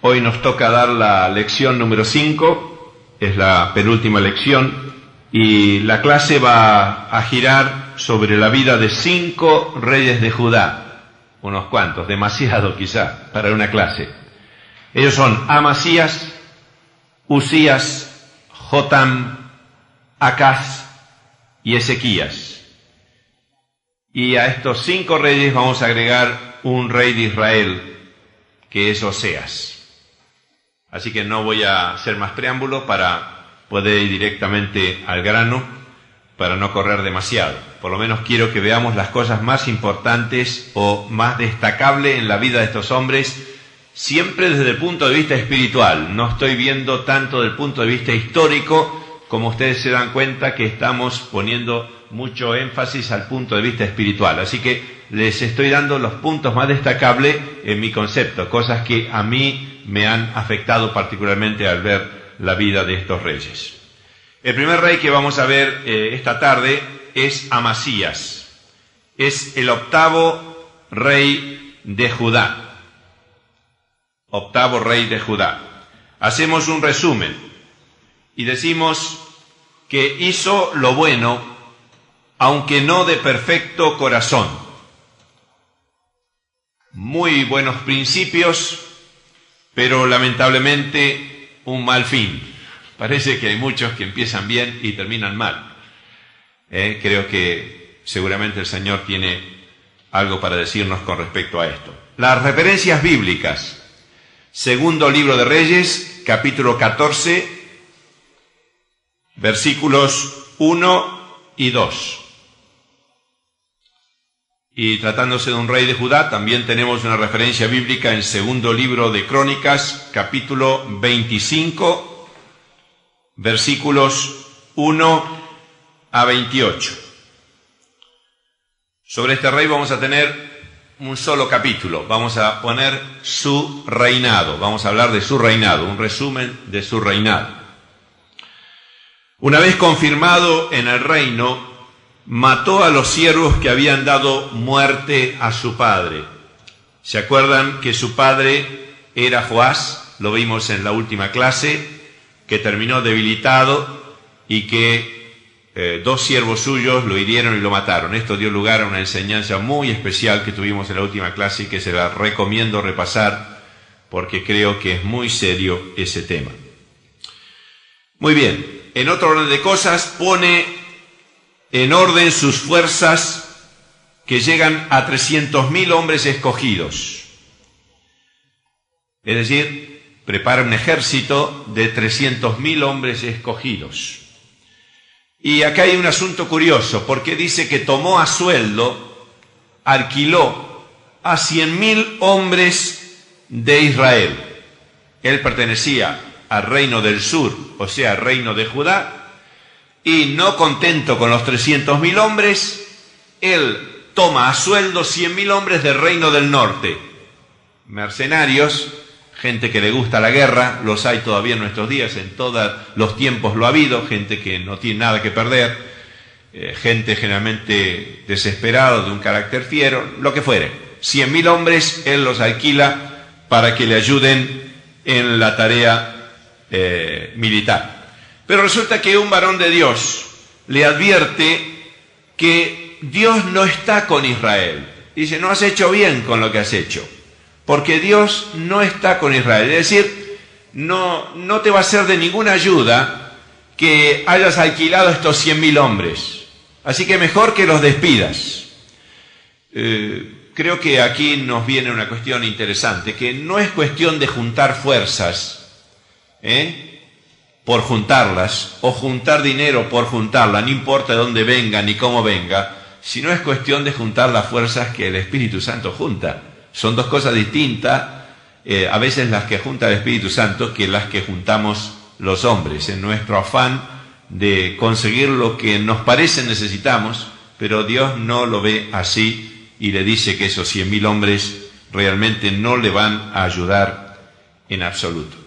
Hoy nos toca dar la lección número 5, es la penúltima lección, y la clase va a girar sobre la vida de 5 reyes de Judá, unos cuantos, demasiado quizá para una clase. Ellos son Amasías, Usías, Jotam, Acaz y Ezequías. Y a estos 5 reyes vamos a agregar un rey de Israel, que es Oseas. Así que no voy a hacer más preámbulo para poder ir directamente al grano, para no correr demasiado. Por lo menos quiero que veamos las cosas más importantes o más destacables en la vida de estos hombres, siempre desde el punto de vista espiritual. No estoy viendo tanto del punto de vista histórico, como ustedes se dan cuenta que estamos poniendo mucho énfasis al punto de vista espiritual. Así que les estoy dando los puntos más destacables en mi concepto, cosas que a mí me han afectado particularmente al ver la vida de estos reyes. El primer rey que vamos a ver esta tarde es Amasías. Es el 8º rey de Judá. 8º rey de Judá. Hacemos un resumen y decimos que hizo lo bueno, aunque no de perfecto corazón. Muy buenos principios, pero lamentablemente un mal fin. Parece que hay muchos que empiezan bien y terminan mal. Creo que seguramente el Señor tiene algo para decirnos con respecto a esto. Las referencias bíblicas. Segundo libro de Reyes, capítulo 14, versículos 1 y 2. Y tratándose de un rey de Judá, también tenemos una referencia bíblica en segundo libro de Crónicas, capítulo 25, versículos 1 a 28. Sobre este rey vamos a tener un solo capítulo. Vamos a poner su reinado. Vamos a hablar de su reinado, un resumen de su reinado. Una vez confirmado en el reino, mató a los siervos que habían dado muerte a su padre. ¿Se acuerdan que su padre era Joás? Lo vimos en la última clase, que terminó debilitado y que 2 siervos suyos lo hirieron y lo mataron. Esto dio lugar a una enseñanza muy especial que tuvimos en la última clase y que se la recomiendo repasar porque creo que es muy serio ese tema. Muy bien, en otro orden de cosas pone en orden sus fuerzas que llegan a 300.000 hombres escogidos. Es decir, prepara un ejército de 300.000 hombres escogidos. Y acá hay un asunto curioso, porque dice que tomó a sueldo, alquiló a 100.000 hombres de Israel. Él pertenecía al reino del sur, o sea, al reino de Judá, y no contento con los 300.000 hombres, él toma a sueldo 100.000 hombres del reino del norte. Mercenarios, gente que le gusta la guerra, los hay todavía en nuestros días, en todos los tiempos lo ha habido, gente que no tiene nada que perder, gente generalmente desesperada, de un carácter fiero, lo que fuere. 100.000 hombres, él los alquila para que le ayuden en la tarea militar. Pero resulta que un varón de Dios le advierte que Dios no está con Israel. Dice, no has hecho bien con lo que has hecho, porque Dios no está con Israel. Es decir, no te va a ser de ninguna ayuda que hayas alquilado estos 100.000 hombres. Así que mejor que los despidas. Creo que aquí nos viene una cuestión interesante, que no es cuestión de juntar fuerzas, por juntarlas, o juntar dinero por juntarla, no importa de dónde venga ni cómo venga, sino es cuestión de juntar las fuerzas que el Espíritu Santo junta. Son dos cosas distintas, a veces las que junta el Espíritu Santo que las que juntamos los hombres, en nuestro afán de conseguir lo que nos parece necesitamos, pero Dios no lo ve así y le dice que esos 100.000 hombres realmente no le van a ayudar en absoluto.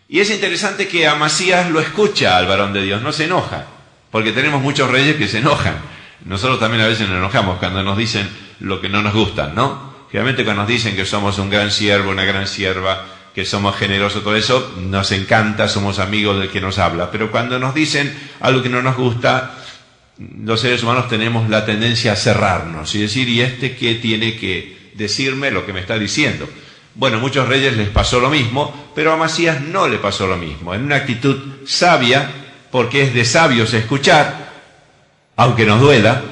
Y es interesante que Amasías lo escucha al varón de Dios, no se enoja, porque tenemos muchos reyes que se enojan. Nosotros también a veces nos enojamos cuando nos dicen lo que no nos gusta, ¿no? Generalmente cuando nos dicen que somos un gran siervo, una gran sierva, que somos generosos, todo eso, nos encanta, somos amigos del que nos habla. Pero cuando nos dicen algo que no nos gusta, los seres humanos tenemos la tendencia a cerrarnos y decir, ¿y este qué tiene que decirme lo que me está diciendo? Bueno, a muchos reyes les pasó lo mismo, pero a Amasías no le pasó lo mismo. En una actitud sabia, porque es de sabios escuchar, aunque nos duela,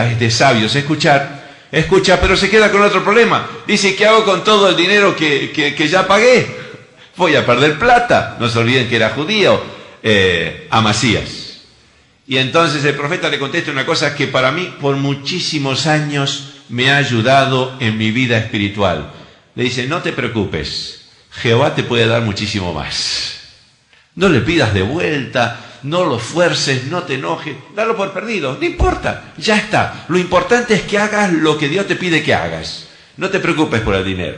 es de sabios escucha, pero se queda con otro problema. Dice, ¿qué hago con todo el dinero que ya pagué? Voy a perder plata. No se olviden que era judío, Amasías. Y entonces el profeta le contesta una cosa que para mí por muchísimos años me ha ayudado en mi vida espiritual. Le dice, no te preocupes, Jehová te puede dar muchísimo más. No le pidas de vuelta, no lo fuerces, no te enojes, dalo por perdido, no importa, ya está. Lo importante es que hagas lo que Dios te pide que hagas. No te preocupes por el dinero.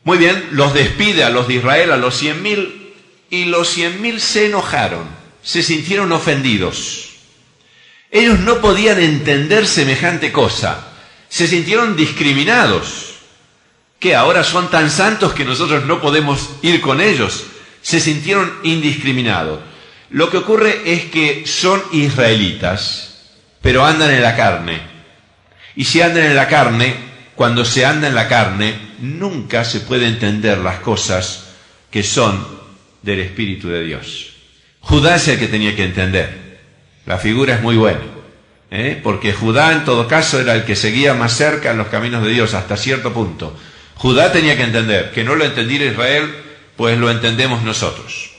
Muy bien, los despide a los de Israel, a los 100.000, y los 100.000 se enojaron, se sintieron ofendidos. Ellos no podían entender semejante cosa, se sintieron discriminados. ¿Qué, ahora son tan santos que nosotros no podemos ir con ellos? Se sintieron indiscriminados. Lo que ocurre es que son israelitas, pero andan en la carne. Y si andan en la carne, cuando se anda en la carne, nunca se puede entender las cosas que son del Espíritu de Dios. Judá es el que tenía que entender. La figura es muy buena, porque Judá en todo caso era el que seguía más cerca en los caminos de Dios hasta cierto punto. Judá tenía que entender, que no lo entendiera Israel, pues lo entendemos nosotros.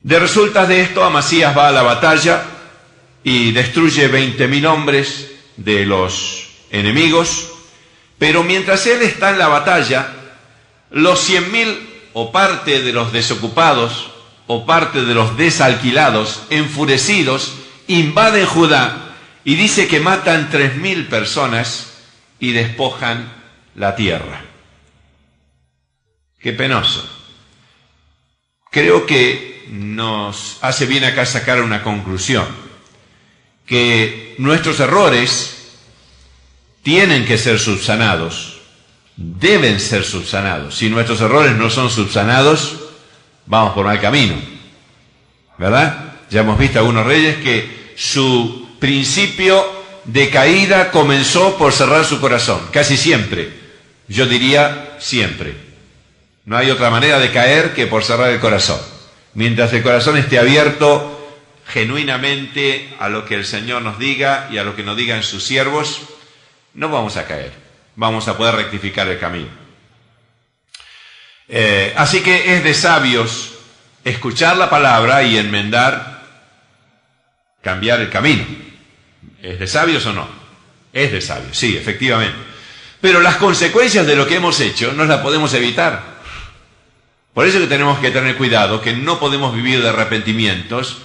De resultas de esto, Amasías va a la batalla y destruye 20.000 hombres de los enemigos, pero mientras él está en la batalla, los 100.000 o parte de los desocupados o parte de los desalquilados, enfurecidos, invaden Judá y dice que matan 3.000 personas y despojan la tierra. Qué penoso. Creo que nos hace bien acá sacar una conclusión, que nuestros errores tienen que ser subsanados, deben ser subsanados. Si nuestros errores no son subsanados, vamos por mal camino, ¿verdad? Ya hemos visto a algunos reyes que su principio de caída comenzó por cerrar su corazón, casi siempre, yo diría siempre. No hay otra manera de caer que por cerrar el corazón. Mientras el corazón esté abierto genuinamente a lo que el Señor nos diga y a lo que nos digan sus siervos, no vamos a caer, vamos a poder rectificar el camino. Así que es de sabios escuchar la palabra y enmendar, cambiar el camino. ¿Es de sabios o no? Es de sabios, sí, efectivamente. Pero las consecuencias de lo que hemos hecho no las podemos evitar. Por eso que tenemos que tener cuidado, que no podemos vivir de arrepentimientos,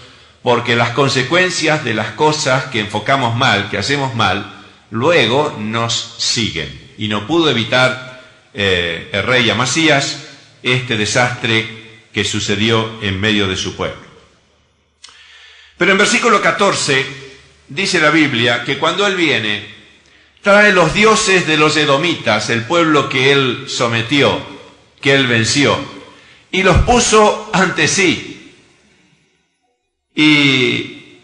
porque las consecuencias de las cosas que enfocamos mal, que hacemos mal, luego nos siguen. Y no pudo evitar el rey Amasías este desastre que sucedió en medio de su pueblo. Pero en versículo 14 dice la Biblia que cuando él viene, trae los dioses de los edomitas, el pueblo que él sometió, que él venció, y los puso ante sí. Y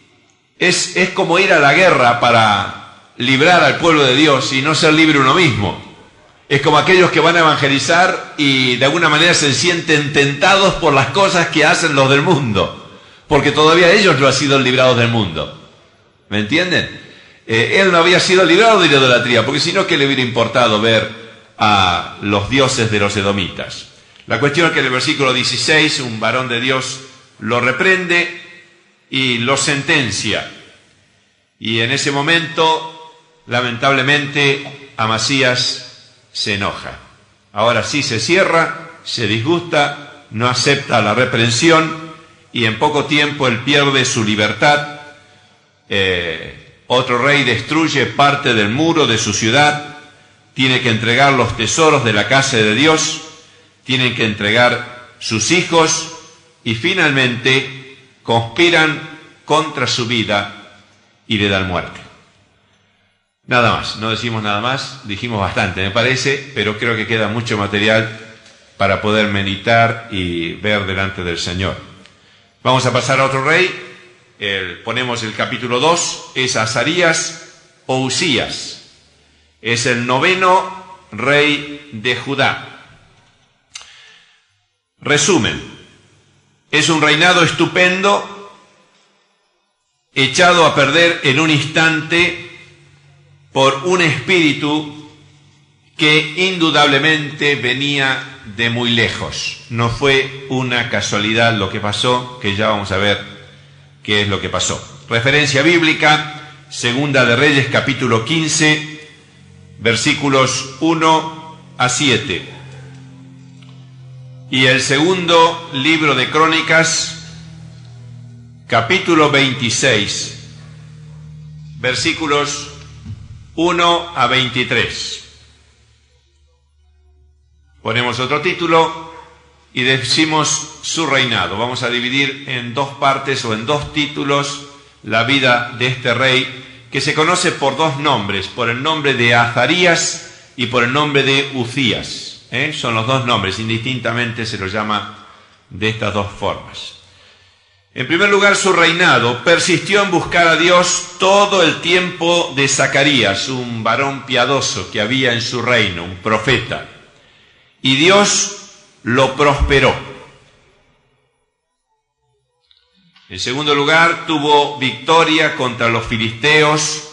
es como ir a la guerra para librar al pueblo de Dios y no ser libre uno mismo. Es como aquellos que van a evangelizar y de alguna manera se sienten tentados por las cosas que hacen los del mundo, porque todavía ellos no han sido librados del mundo. ¿Me entienden? Él no había sido librado de la idolatría, porque si no, ¿qué le hubiera importado ver a los dioses de los edomitas? La cuestión es que en el versículo 16 un varón de Dios lo reprende y lo sentencia. Y en ese momento, lamentablemente, Amasías se enoja. Ahora sí se cierra, se disgusta, no acepta la reprensión y en poco tiempo él pierde su libertad. Otro rey destruye parte del muro de su ciudad, tiene que entregar los tesoros de la casa de Dios, tienen que entregar sus hijos y finalmente conspiran contra su vida y le dan muerte. Nada más, no decimos nada más, dijimos bastante me parece, pero creo que queda mucho material para poder meditar y ver delante del Señor. Vamos a pasar a otro rey, ponemos el capítulo 2, es Azarías o Usías, es el 9º rey de Judá. Resumen, es un reinado estupendo, echado a perder en un instante por un espíritu que indudablemente venía de muy lejos. No fue una casualidad lo que pasó, que ya vamos a ver qué es lo que pasó. Referencia bíblica, Segunda de Reyes, capítulo 15, versículos 1 a 7. Y el segundo libro de Crónicas, capítulo 26, versículos 1 a 23. Ponemos otro título y decimos su reinado. Vamos a dividir en dos partes o en dos títulos la vida de este rey, que se conoce por dos nombres, por el nombre de Azarías y por el nombre de Uzías. Son los dos nombres, indistintamente se los llama de estas dos formas. En primer lugar, su reinado persistió en buscar a Dios todo el tiempo de Zacarías, un varón piadoso que había en su reino, un profeta. Y Dios lo prosperó. En segundo lugar, tuvo victoria contra los filisteos,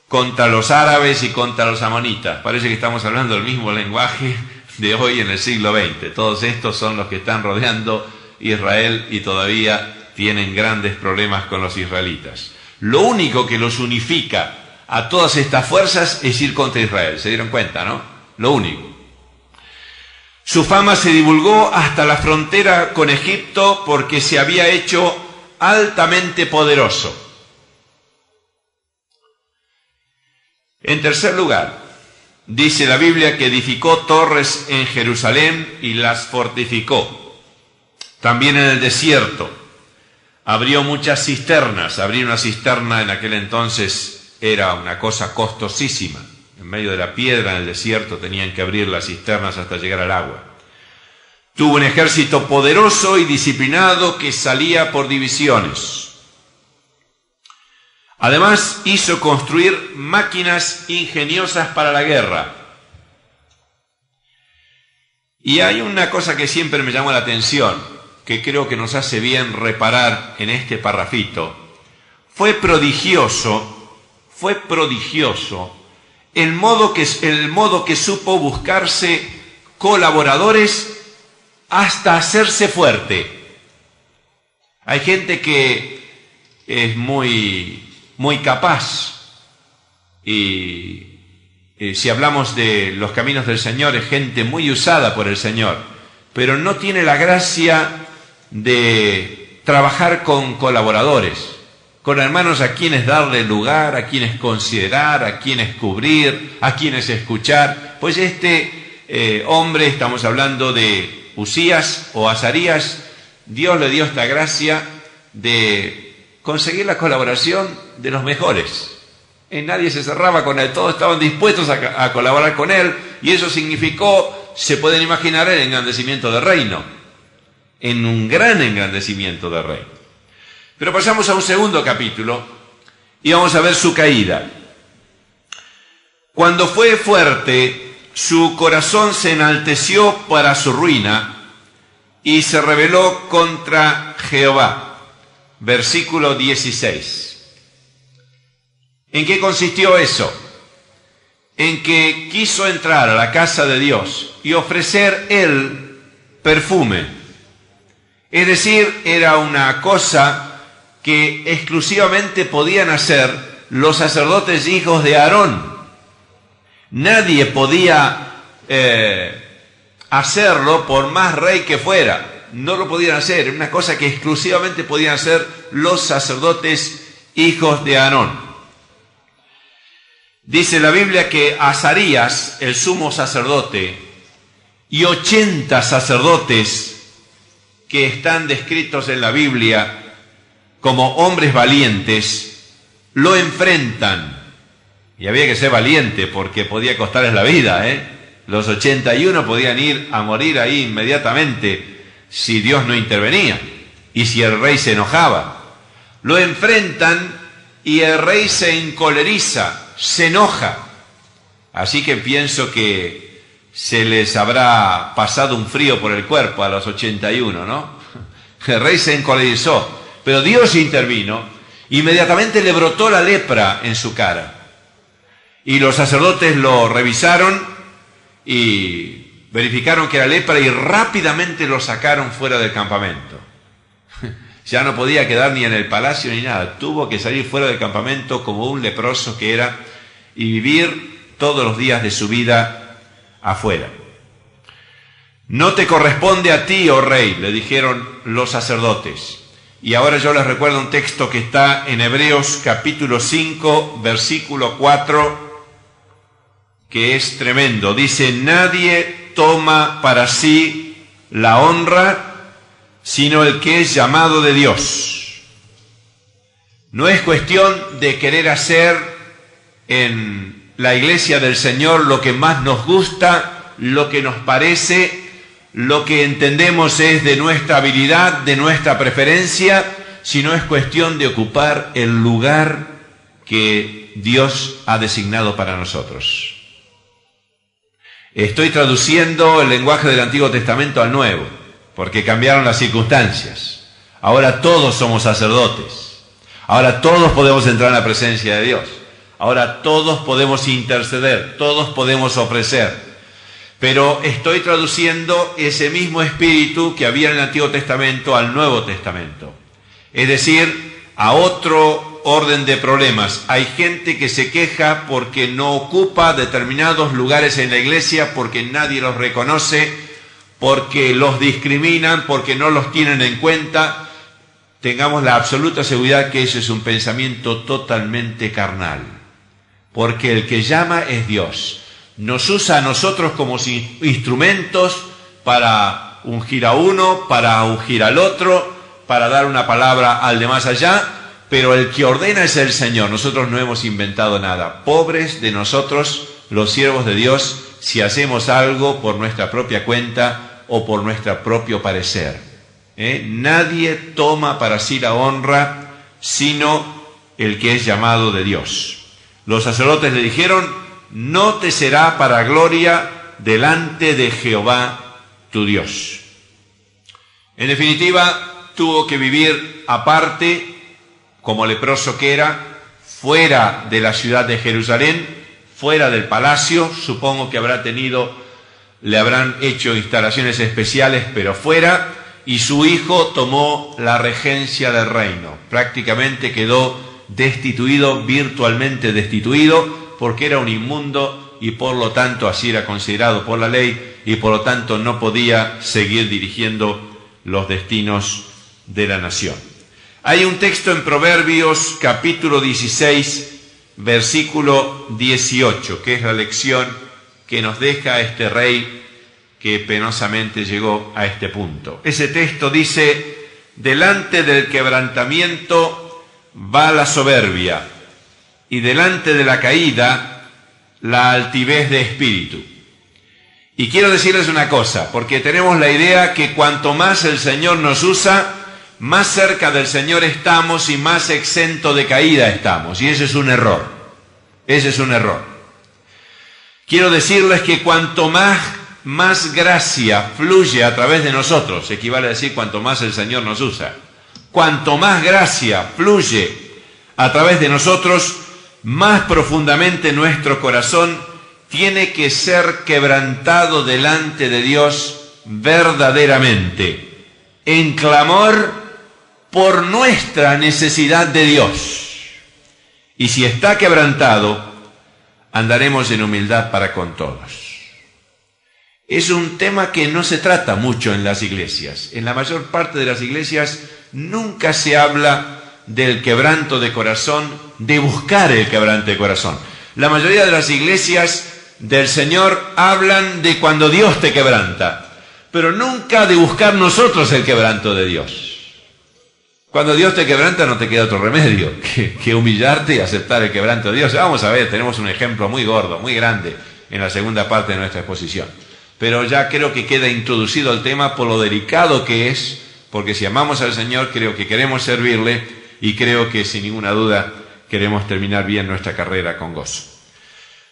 contra los árabes y contra los amonitas. Parece que estamos hablando del mismo lenguaje de hoy en el siglo XX. Todos estos son los que están rodeando Israel y todavía tienen grandes problemas con los israelitas. Lo único que los unifica a todas estas fuerzas es ir contra Israel. ¿Se dieron cuenta, no? Lo único. Su fama se divulgó hasta la frontera con Egipto porque se había hecho altamente poderoso. En tercer lugar, dice la Biblia que edificó torres en Jerusalén y las fortificó. También en el desierto abrió muchas cisternas. Abrir una cisterna en aquel entonces era una cosa costosísima. En medio de la piedra, en el desierto, tenían que abrir las cisternas hasta llegar al agua. Tuvo un ejército poderoso y disciplinado que salía por divisiones. Además, hizo construir máquinas ingeniosas para la guerra. Y hay una cosa que siempre me llamó la atención, que creo que nos hace bien reparar en este parrafito. Fue prodigioso el modo que supo buscarse colaboradores hasta hacerse fuerte. Hay gente que es muy capaz y si hablamos de los caminos del Señor, es gente muy usada por el Señor, pero no tiene la gracia de trabajar con colaboradores, con hermanos a quienes darle lugar, a quienes considerar, a quienes cubrir, a quienes escuchar. Pues este hombre, estamos hablando de Usías o Azarías, Dios le dio esta gracia de conseguir la colaboración de los mejores. Nadie se cerraba con él, todos estaban dispuestos a colaborar con él, y eso significó, se pueden imaginar, el engrandecimiento del reino, en un gran engrandecimiento del reino. Pero pasamos a un segundo capítulo y vamos a ver su caída. Cuando fue fuerte, su corazón se enalteció para su ruina y se rebeló contra Jehová. Versículo 16. ¿En qué consistió eso? En que quiso entrar a la casa de Dios y ofrecer él perfume. Es decir, era una cosa que exclusivamente podían hacer los sacerdotes hijos de Aarón. Nadie podía hacerlo por más rey que fuera. No lo podían hacer. Era una cosa que exclusivamente podían hacer los sacerdotes hijos de Aarón. Dice la Biblia que Azarías, el sumo sacerdote, y 80 sacerdotes que están descritos en la Biblia como hombres valientes, lo enfrentan Y había que ser valiente porque podía costarles la vida, ¿eh? Los 81 podían ir a morir ahí inmediatamente si Dios no intervenía y si el rey se enojaba. Lo enfrentan y el rey se encoleriza, se enoja. Así que pienso que se les habrá pasado un frío por el cuerpo a los 81, ¿no? El rey se encolerizó, pero Dios intervino. Inmediatamente le brotó la lepra en su cara. Y los sacerdotes lo revisaron y verificaron que era lepra y rápidamente lo sacaron fuera del campamento. Ya no podía quedar ni en el palacio ni nada. Tuvo que salir fuera del campamento como un leproso que era y vivir todos los días de su vida afuera. No te corresponde a ti, oh rey, le dijeron los sacerdotes. Y ahora yo les recuerdo un texto que está en Hebreos capítulo 5, versículo 4, que es tremendo. Dice, nadie toma para sí la honra, sino el que es llamado de Dios. No es cuestión de querer hacer en la iglesia del Señor lo que más nos gusta, lo que nos parece, lo que entendemos es de nuestra habilidad, de nuestra preferencia, sino es cuestión de ocupar el lugar que Dios ha designado para nosotros. Estoy traduciendo el lenguaje del Antiguo Testamento al Nuevo, porque cambiaron las circunstancias. Ahora todos somos sacerdotes. Ahora todos podemos entrar en la presencia de Dios. Ahora todos podemos interceder, todos podemos ofrecer. Pero estoy traduciendo ese mismo espíritu que había en el Antiguo Testamento al Nuevo Testamento. Es decir, a otro orden de problemas. Hay gente que se queja porque no ocupa determinados lugares en la iglesia, porque nadie los reconoce, porque los discriminan, porque no los tienen en cuenta. Tengamos la absoluta seguridad que eso es un pensamiento totalmente carnal. Porque el que llama es Dios. Nos usa a nosotros como instrumentos para ungir a uno, para ungir al otro, para dar una palabra al de más allá, pero el que ordena es el Señor. Nosotros no hemos inventado nada. Pobres de nosotros, los siervos de Dios, si hacemos algo por nuestra propia cuenta o por nuestro propio parecer. Nadie toma para sí la honra, sino el que es llamado de Dios. Los sacerdotes le dijeron, no te será para gloria delante de Jehová tu Dios. En definitiva, tuvo que vivir aparte, como leproso que era, fuera de la ciudad de Jerusalén, fuera del palacio. Supongo que le habrán hecho instalaciones especiales, pero fuera, y su hijo tomó la regencia del reino. Prácticamente quedó destituido, virtualmente destituido, porque era un inmundo y por lo tanto así era considerado por la ley y por lo tanto no podía seguir dirigiendo los destinos de la nación. Hay un texto en Proverbios capítulo 16, versículo 18, que es la lección que nos deja este rey que penosamente llegó a este punto. Ese texto dice, delante del quebrantamiento va la soberbia, y delante de la caída la altivez de espíritu. Y quiero decirles una cosa, porque tenemos la idea que cuanto más el Señor nos usa, más cerca del Señor estamos y más exento de caída estamos. Y ese es un error. Ese es un error. Quiero decirles que cuanto más gracia fluye a través de nosotros, equivale a decir cuanto más el Señor nos usa, cuanto más gracia fluye a través de nosotros, más profundamente nuestro corazón tiene que ser quebrantado delante de Dios verdaderamente, en clamor por nuestra necesidad de Dios. Y si está quebrantado, andaremos en humildad para con todos. Es un tema que no se trata mucho en las iglesias. En la mayor parte de las iglesias nunca se habla del quebranto de corazón, de buscar el quebranto de corazón. La mayoría de las iglesias del Señor hablan de cuando Dios te quebranta, pero nunca de buscar nosotros el quebranto de Dios. Cuando Dios te quebranta no te queda otro remedio que humillarte y aceptar el quebranto de Dios. Vamos a ver, tenemos un ejemplo muy gordo, muy grande en la segunda parte de nuestra exposición. Pero ya creo que queda introducido el tema por lo delicado que es, porque si amamos al Señor creo que queremos servirle y creo que sin ninguna duda queremos terminar bien nuestra carrera con gozo.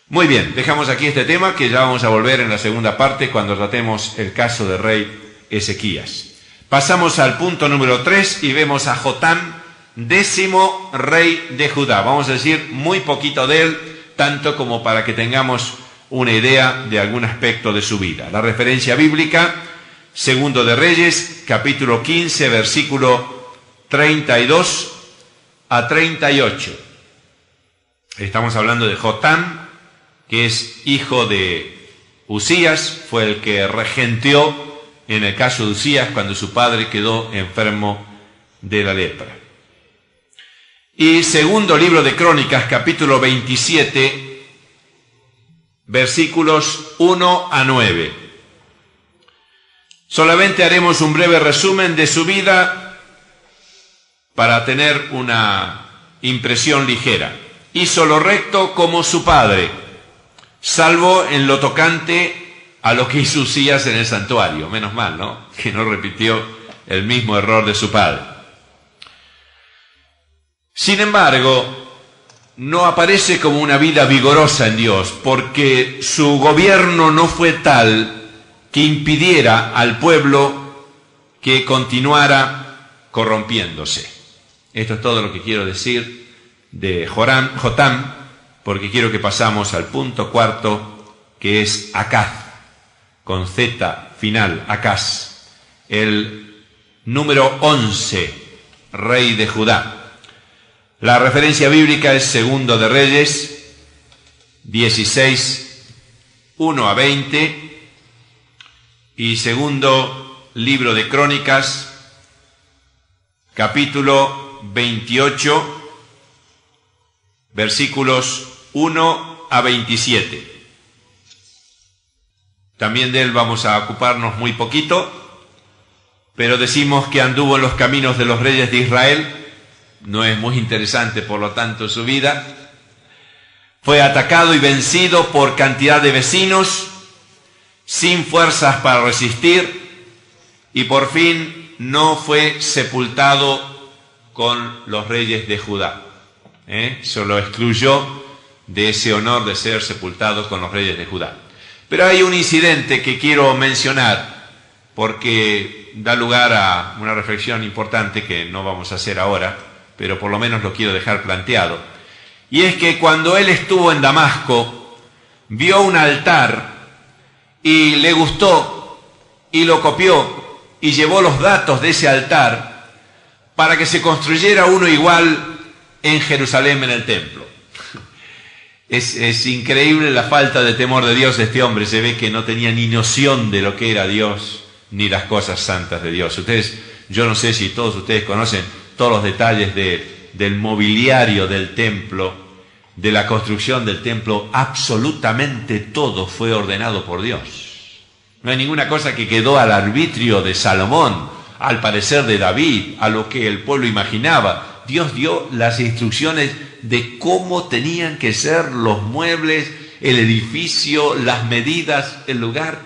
Muy bien, dejamos aquí este tema que ya vamos a volver en la segunda parte cuando tratemos el caso del rey Ezequías. Pasamos al punto número 3 y vemos a Jotam, 10º rey de Judá. Vamos a decir muy poquito de él, tanto como para que tengamos una idea de algún aspecto de su vida. La referencia bíblica, Segundo de Reyes, capítulo 15, versículo 32 a 38. Estamos hablando de Jotam, que es hijo de Usías, fue el que regenteó en el caso de Usías cuando su padre quedó enfermo de la lepra. Y segundo libro de Crónicas, capítulo 27, versículos 1 a 9. Solamente haremos un breve resumen de su vida para tener una impresión ligera. Hizo lo recto como su padre, salvo en lo tocante a lo que hizo Usías en el santuario. Menos mal, ¿no? Que no repitió el mismo error de su padre. Sin embargo, no aparece como una vida vigorosa en Dios, porque su gobierno no fue tal que impidiera al pueblo que continuara corrompiéndose. Esto es todo lo que quiero decir de Jotam, porque quiero que pasamos al punto cuarto, que es Acaz, con Z final, Acaz, el número 11, rey de Judá. La referencia bíblica es Segundo de Reyes, 16, 1 a 20, y segundo libro de Crónicas, capítulo 28, versículos 1 a 27. También de él vamos a ocuparnos muy poquito, pero decimos que anduvo en los caminos de los reyes de Israel. No es muy interesante, por lo tanto, su vida. Fue atacado y vencido por cantidad de vecinos, sin fuerzas para resistir, y por fin no fue sepultado con los reyes de Judá. Se lo excluyó de ese honor de ser sepultado con los reyes de Judá. Pero hay un incidente que quiero mencionar porque da lugar a una reflexión importante que no vamos a hacer ahora, pero por lo menos lo quiero dejar planteado. Y es que cuando él estuvo en Damasco, vio un altar y le gustó y lo copió y llevó los datos de ese altar para que se construyera uno igual en Jerusalén, en el templo. Es increíble la falta de temor de Dios de este hombre. Se ve que no tenía ni noción de lo que era Dios ni las cosas santas de Dios. Yo no sé si todos ustedes conocen todos los detalles del mobiliario del templo, de la construcción del templo. Absolutamente todo fue ordenado por Dios. No hay ninguna cosa que quedó al arbitrio de Salomón, al parecer de David, a lo que el pueblo imaginaba. Dios dio las instrucciones de cómo tenían que ser los muebles, el edificio, las medidas, el lugar,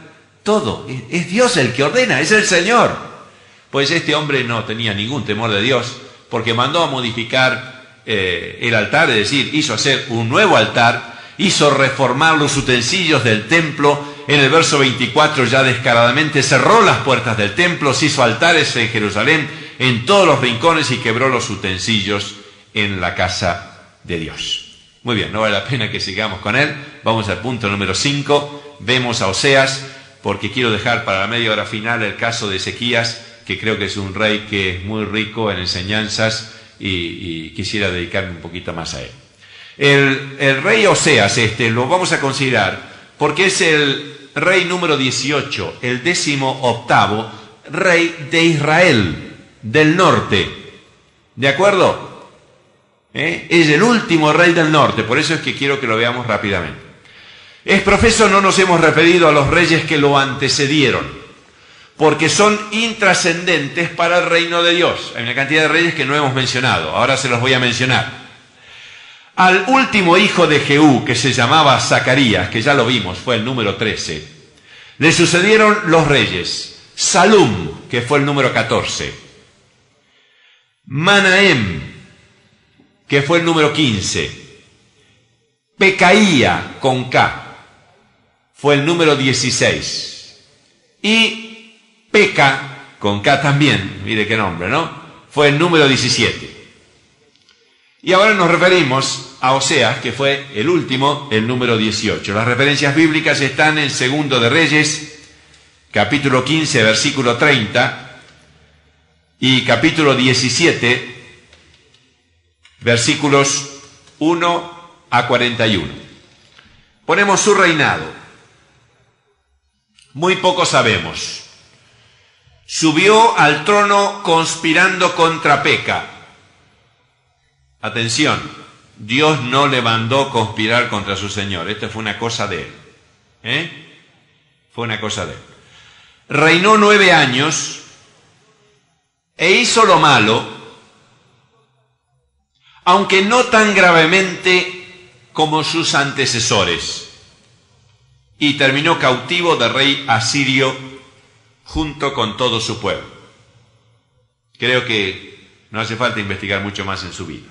todo. Es Dios el que ordena, es el Señor. Pues este hombre no tenía ningún temor de Dios, porque mandó a modificar el altar, es decir, hizo hacer un nuevo altar, hizo reformar los utensilios del templo. En el verso 24 ya descaradamente cerró las puertas del templo, se hizo altares en Jerusalén, en todos los rincones, y quebró los utensilios en la casa de Dios. Muy bien, no vale la pena que sigamos con él. Vamos al punto número 5. Vemos a Oseas, porque quiero dejar para la media hora final el caso de Ezequías, que creo que es un rey que es muy rico en enseñanzas y quisiera dedicarme un poquito más a él. El rey Oseas, lo vamos a considerar porque es el rey número 18, el 18º rey de Israel, del norte. ¿De acuerdo? Es el último rey del norte, por eso es que quiero que lo veamos rápidamente. Es profeso, no nos hemos referido a los reyes que lo antecedieron, porque son intrascendentes para el reino de Dios. Hay una cantidad de reyes que no hemos mencionado, ahora se los voy a mencionar. Al último hijo de Jehú, que se llamaba Zacarías, que ya lo vimos, fue el número 13, le sucedieron los reyes: Salum, que fue el número 14, Manahem, que fue el número 15, Pecaía, con K, fue el número 16, y Peca, con K también, mire qué nombre, ¿no? Fue el número 17. Y ahora nos referimos a Oseas, que fue el último, el número 18. Las referencias bíblicas están en Segundo de Reyes, capítulo 15, versículo 30, y capítulo 17, versículos 1 a 41. Ponemos su reinado. Muy poco sabemos. Subió al trono conspirando contra Peca. Atención, Dios no le mandó conspirar contra su Señor. Esto fue una cosa de él. Fue una cosa de él. Reinó 9 años e hizo lo malo, aunque no tan gravemente como sus antecesores, y terminó cautivo del rey asirio junto con todo su pueblo. Creo que no hace falta investigar mucho más en su vida.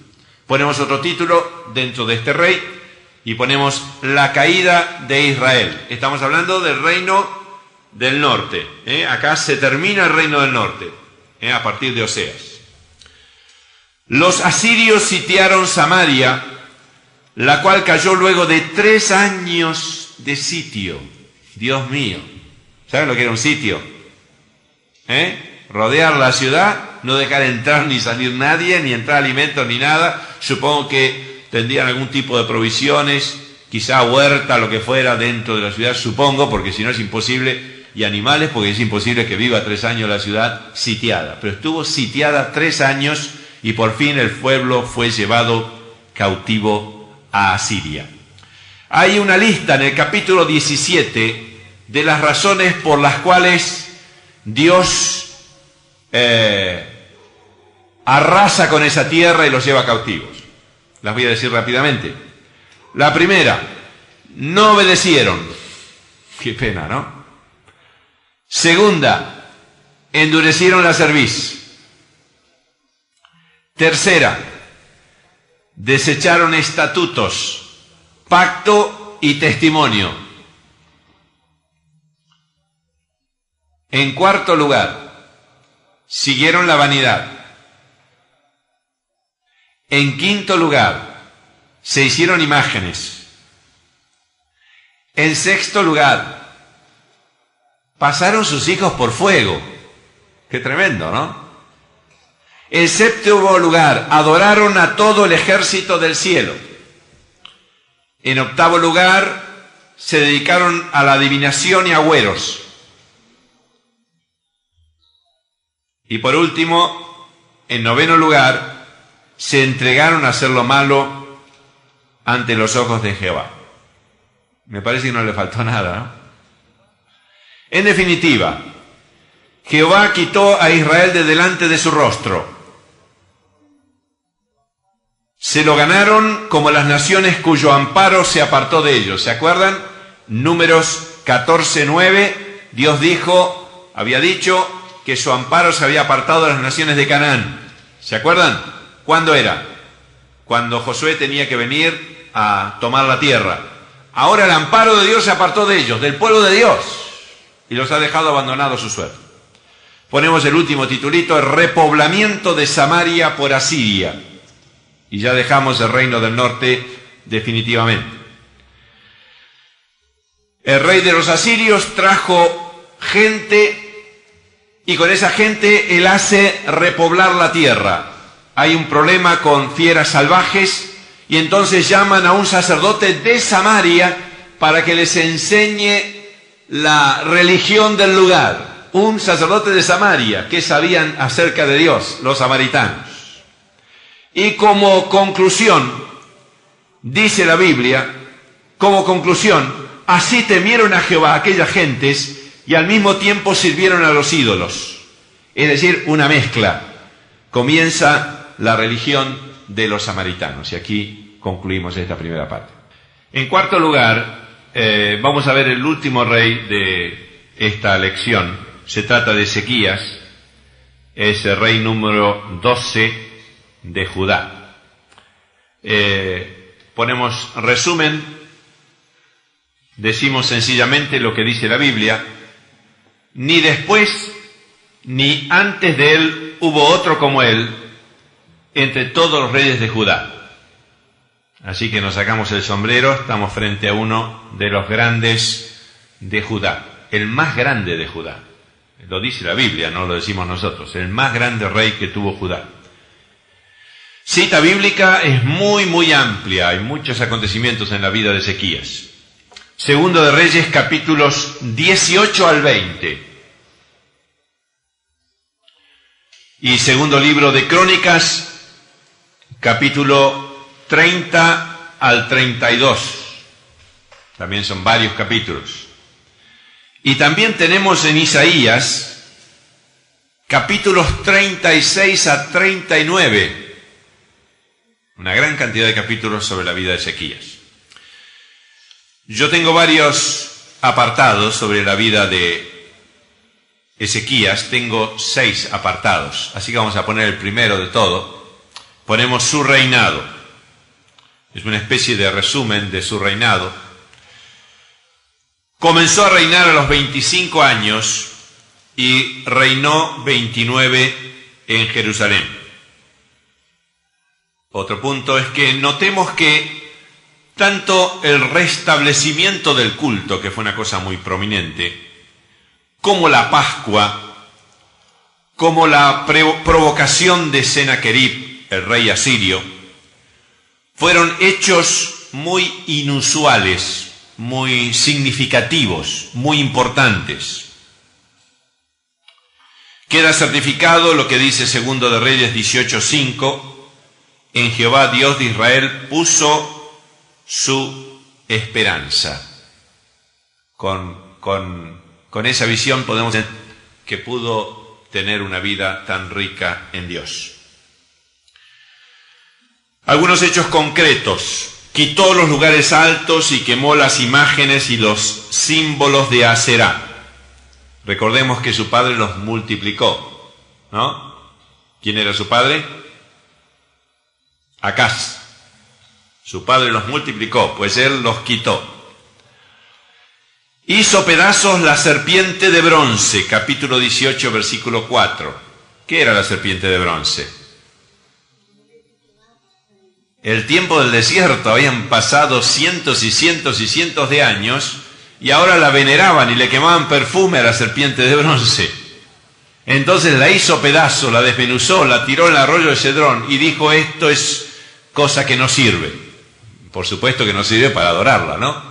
Ponemos otro título dentro de este rey y ponemos la caída de Israel. Estamos hablando del reino del norte. Acá se termina el reino del norte, a partir de Oseas. Los asirios sitiaron Samaria, la cual cayó luego de 3 años de sitio. Dios mío, ¿saben lo que era un sitio? Rodear la ciudad, no dejar entrar ni salir nadie, ni entrar alimentos ni nada. Supongo que tendrían algún tipo de provisiones, quizá huerta, lo que fuera, dentro de la ciudad, supongo, porque si no es imposible, y animales, porque es imposible que viva 3 años la ciudad sitiada. Pero estuvo sitiada 3 años y por fin el pueblo fue llevado cautivo a Asiria. Hay una lista en el capítulo 17 de las razones por las cuales Dios arrasa con esa tierra y los lleva cautivos. Las voy a decir rápidamente. La primera, no obedecieron. Qué pena, ¿no? Segunda, endurecieron la cerviz. Tercera, desecharon estatutos, pacto y testimonio. En cuarto lugar, siguieron la vanidad. En quinto lugar, se hicieron imágenes. En sexto lugar, pasaron sus hijos por fuego. Qué tremendo, ¿no? En séptimo lugar, adoraron a todo el ejército del cielo. En octavo lugar, se dedicaron a la adivinación y agüeros. Y por último, en noveno lugar, se entregaron a hacer lo malo ante los ojos de Jehová. Me parece que no le faltó nada, ¿no? En definitiva, Jehová quitó a Israel de delante de su rostro. Se lo ganaron como las naciones cuyo amparo se apartó de ellos. ¿Se acuerdan? Números 14:9, Dios había dicho que su amparo se había apartado de las naciones de Canaán. ¿Se acuerdan? ¿Cuándo era? Cuando Josué tenía que venir a tomar la tierra. Ahora el amparo de Dios se apartó de ellos, del pueblo de Dios, y los ha dejado abandonados a su suerte. Ponemos el último titulito, el repoblamiento de Samaria por Asiria. Y ya dejamos el reino del norte definitivamente. El rey de los asirios trajo gente y con esa gente él hace repoblar la tierra. Hay un problema con fieras salvajes y entonces llaman a un sacerdote de Samaria para que les enseñe la religión del lugar. Un sacerdote de Samaria, que sabían acerca de Dios, los samaritanos. Y como conclusión, dice la Biblia, como conclusión, así temieron a Jehová aquellas gentes y al mismo tiempo sirvieron a los ídolos. Es decir, una mezcla. Comienza la religión de los samaritanos. Y aquí concluimos esta primera parte. En cuarto lugar, vamos a ver el último rey de esta lección. Se trata de Ezequías. Es el rey número 12 de Judá. Ponemos resumen. Decimos sencillamente lo que dice la Biblia. Ni después ni antes de él hubo otro como él entre todos los reyes de Judá. Así que nos sacamos el sombrero, estamos frente a uno de los grandes de Judá, el más grande de Judá. Lo dice la Biblia, no lo decimos nosotros, el más grande rey que tuvo Judá. Cita bíblica es muy amplia, hay muchos acontecimientos en la vida de Ezequías. Segundo de Reyes, capítulos 18 al 20. Y segundo libro de Crónicas, capítulo 30 al 32. También son varios capítulos. Y también tenemos en Isaías, capítulos 36 a 39. Una gran cantidad de capítulos sobre la vida de Ezequías. Yo tengo varios apartados sobre la vida de Ezequías, tengo 6 apartados, así que vamos a poner el primero de todo. Ponemos su reinado, es una especie de resumen de su reinado. Comenzó a reinar a los 25 años y reinó 29 en Jerusalén. Otro punto es que notemos que tanto el restablecimiento del culto, que fue una cosa muy prominente, como la Pascua, como la provocación de Sennacherib, el rey asirio, fueron hechos muy inusuales, muy significativos, muy importantes. Queda certificado lo que dice Segundo de Reyes 18:5, en Jehová Dios de Israel puso su esperanza. Con esa visión podemos ver que pudo tener una vida tan rica en Dios. Algunos hechos concretos. Quitó los lugares altos y quemó las imágenes y los símbolos de Aserá. Recordemos que su padre los multiplicó, ¿no? ¿Quién era su padre? Acaz. Su padre los multiplicó, pues él los quitó. Hizo pedazos la serpiente de bronce, capítulo 18, versículo 4. ¿Qué era la serpiente de bronce? El tiempo del desierto, habían pasado cientos y cientos y cientos de años, y ahora la veneraban y le quemaban perfume a la serpiente de bronce. Entonces la hizo pedazo, la desmenuzó, la tiró en el arroyo de Cedrón y dijo: esto es cosa que no sirve. Por supuesto que no sirve para adorarla, ¿no?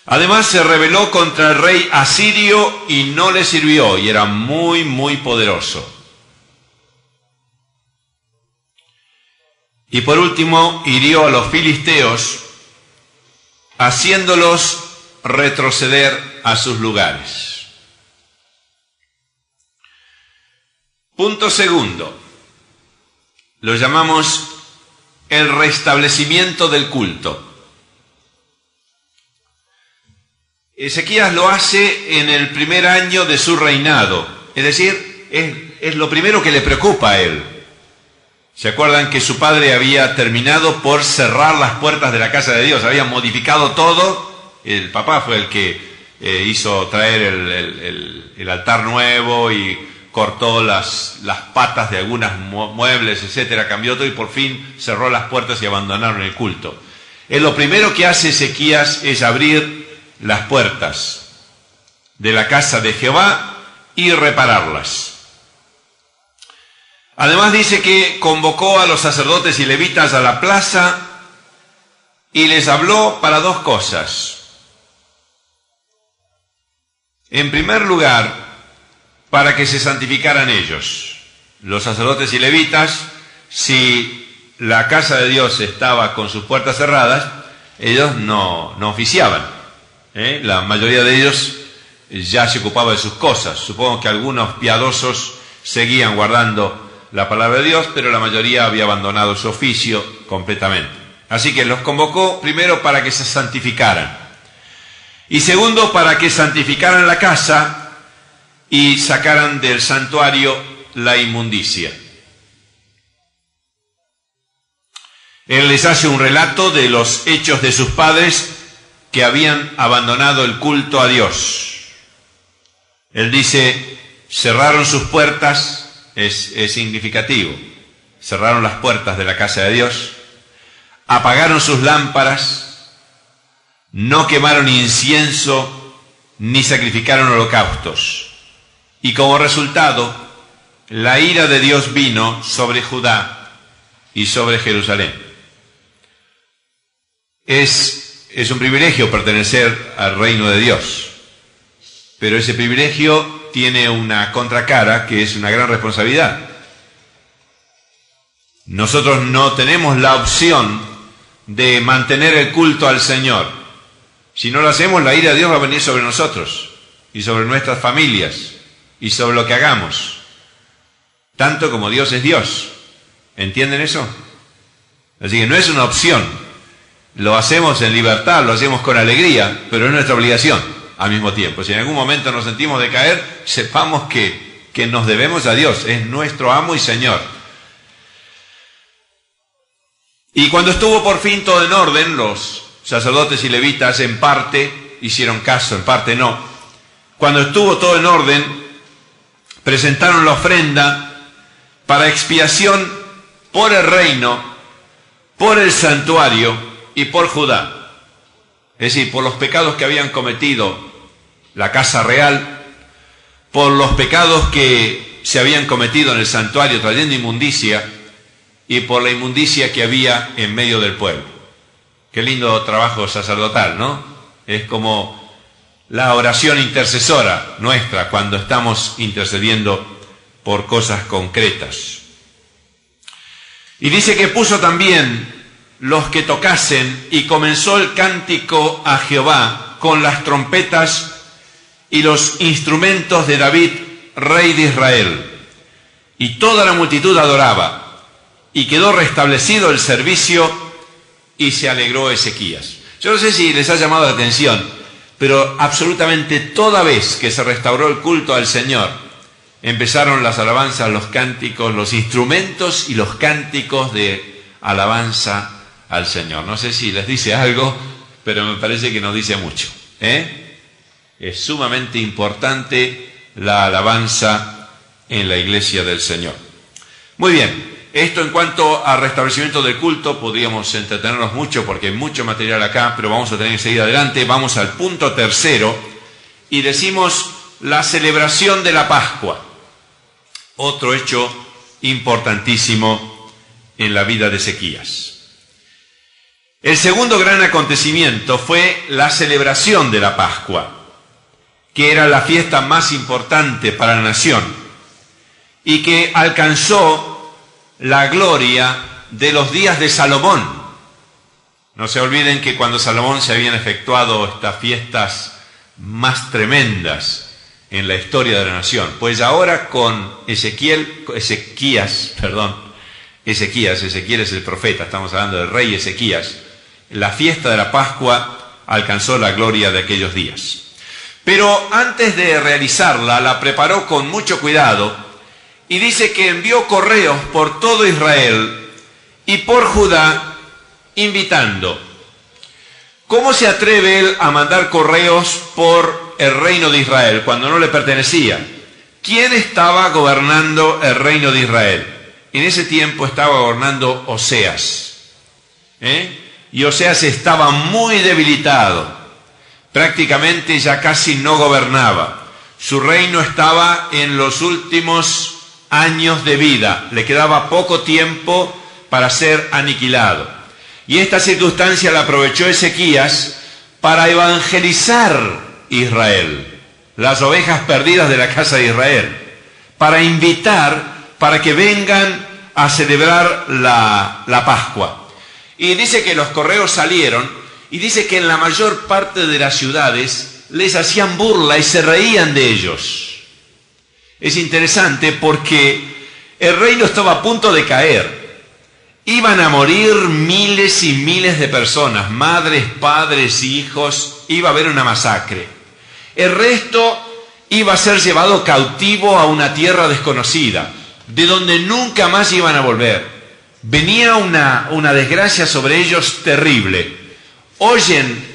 Además se rebeló contra el rey asirio y no le sirvió, y era muy poderoso. Y por último, hirió a los filisteos, haciéndolos retroceder a sus lugares. Punto segundo. Lo llamamos el restablecimiento del culto. Ezequías lo hace en el primer año de su reinado, es decir, es lo primero que le preocupa a él. ¿Se acuerdan que su padre había terminado por cerrar las puertas de la casa de Dios? Había modificado todo. El papá fue el que hizo traer el altar nuevo y cortó las patas de algunos muebles, etcétera, cambió todo y por fin cerró las puertas y abandonaron el culto. Lo primero que hace Ezequías es abrir las puertas de la casa de Jehová y repararlas. Además dice que convocó a los sacerdotes y levitas a la plaza y les habló para dos cosas. En primer lugar, para que se santificaran ellos. Los sacerdotes y levitas, si la casa de Dios estaba con sus puertas cerradas, ellos no oficiaban. La mayoría de ellos ya se ocupaba de sus cosas. Supongo que algunos piadosos seguían guardando la palabra de Dios, pero la mayoría había abandonado su oficio completamente. Así que los convocó primero para que se santificaran. Y segundo, para que santificaran la casa y sacaran del santuario la inmundicia. Él les hace un relato de los hechos de sus padres que habían abandonado el culto a Dios. Él dice, cerraron sus puertas, es significativo, cerraron las puertas de la casa de Dios, apagaron sus lámparas, no quemaron incienso, ni sacrificaron holocaustos. Y como resultado, la ira de Dios vino sobre Judá y sobre Jerusalén. Es un privilegio pertenecer al reino de Dios, pero ese privilegio tiene una contracara que es una gran responsabilidad. Nosotros no tenemos la opción de mantener el culto al Señor. Si no lo hacemos, la ira de Dios va a venir sobre nosotros y sobre nuestras familias y sobre lo que hagamos, tanto como Dios es Dios. ¿Entienden eso? Así que no es una opción. Lo hacemos en libertad, lo hacemos con alegría, pero es nuestra obligación al mismo tiempo. Si en algún momento nos sentimos decaer, sepamos que nos debemos a Dios, es nuestro amo y Señor. Y cuando estuvo por fin todo en orden, los sacerdotes y levitas en parte hicieron caso, en parte no. Cuando estuvo todo en orden, presentaron la ofrenda para expiación por el reino, por el santuario y por Judá. Es decir, por los pecados que habían cometido la casa real, por los pecados que se habían cometido en el santuario trayendo inmundicia y por la inmundicia que había en medio del pueblo. Qué lindo trabajo sacerdotal, ¿no? Es como la oración intercesora nuestra cuando estamos intercediendo por cosas concretas. Y dice que puso también los que tocasen y comenzó el cántico a Jehová con las trompetas y los instrumentos de David, rey de Israel. Y toda la multitud adoraba y quedó restablecido el servicio y se alegró Ezequías. Yo no sé si les ha llamado la atención, pero absolutamente toda vez que se restauró el culto al Señor, empezaron las alabanzas, los cánticos, los instrumentos y los cánticos de alabanza al Señor. No sé si les dice algo, pero me parece que nos dice mucho. Es sumamente importante la alabanza en la iglesia del Señor. Muy bien, esto en cuanto a restablecimiento del culto, podríamos entretenernos mucho porque hay mucho material acá, pero vamos a tener que seguir adelante. Vamos al punto tercero y decimos la celebración de la Pascua. Otro hecho importantísimo en la vida de Ezequías. El segundo gran acontecimiento fue la celebración de la Pascua, que era la fiesta más importante para la nación y que alcanzó la gloria de los días de Salomón. No se olviden que cuando Salomón se habían efectuado estas fiestas más tremendas en la historia de la nación, pues ahora con Ezequías es el profeta, estamos hablando del rey Ezequías, la fiesta de la Pascua alcanzó la gloria de aquellos días. Pero antes de realizarla, la preparó con mucho cuidado y dice que envió correos por todo Israel y por Judá invitando. ¿Cómo se atreve él a mandar correos por el reino de Israel cuando no le pertenecía? ¿Quién estaba gobernando el reino de Israel? En ese tiempo estaba gobernando Oseas. Y Oseas estaba muy debilitado. Prácticamente ya casi no gobernaba. Su reino estaba en los últimos años de vida. Le quedaba poco tiempo para ser aniquilado. Y esta circunstancia la aprovechó Ezequías para evangelizar Israel, las ovejas perdidas de la casa de Israel, para invitar para que vengan a celebrar la Pascua. Y dice que los correos salieron y dice que en la mayor parte de las ciudades les hacían burla y se reían de ellos. Es interesante porque el reino estaba a punto de caer. Iban a morir miles y miles de personas, madres, padres, hijos. Iba a haber una masacre. El resto iba a ser llevado cautivo a una tierra desconocida, de donde nunca más iban a volver. Venía una desgracia sobre ellos terrible. Oyen